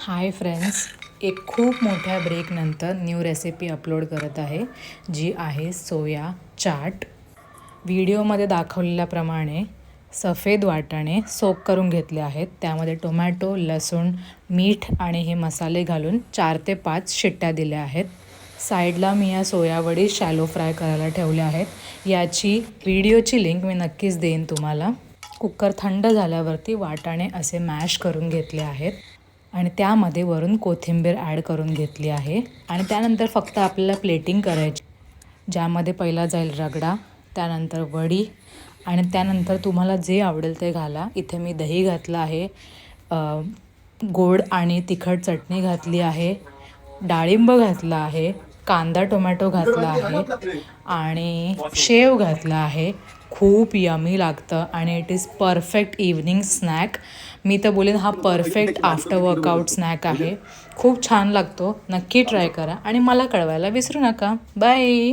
Hi friends, एक खूप मोठ्या ब्रेकनंतर न्यू रेसिपी अपलोड करत आहे, जी आहे सोया चाट. व्हिडिओमध्ये दाखवलेल्याप्रमाणे सफेद वाटाणे सोक करून घेतले आहेत. त्यामध्ये टोमॅटो, लसूण, मीठ आणि हे मसाले घालून 4 ते 5 शिट्ट्या दिल्या आहेत. साईडला मी या सोयावडी शॅलो फ्राय करायला ठेवल्या आहेत. याची व्हिडिओची लिंक मी नक्कीच देईन तुम्हाला. कुकर थंड झाल्यावरती वाटाणे असे मॅश करून घेतले आहेत आणि त्यामध्ये वरून कोथिंबीर ॲड करून घेतली आहे आणि त्यानंतर फक्त आपल्याला प्लेटिंग करायची, ज्यामध्ये पहिला जाईल रगडा, त्यानंतर वडी आणि त्यानंतर तुम्हाला जे आवडेल ते घाला. इथे मी दही घातलं आहे, गोड आणि तिखट चटणी घातली आहे, डाळिंब घातला आहे, कांदा टोमॅटो घातला आहे आणि शेव घातला आहे. खूप यमी लागतं आणि it is perfect evening snack. मी तर बोलेन हा परफेक्ट आफ्टर वर्कआउट स्नॅक आहे. खूप छान लागतो. नक्की ट्राय करा आणि मला कळवायला विसरू नका. बाय.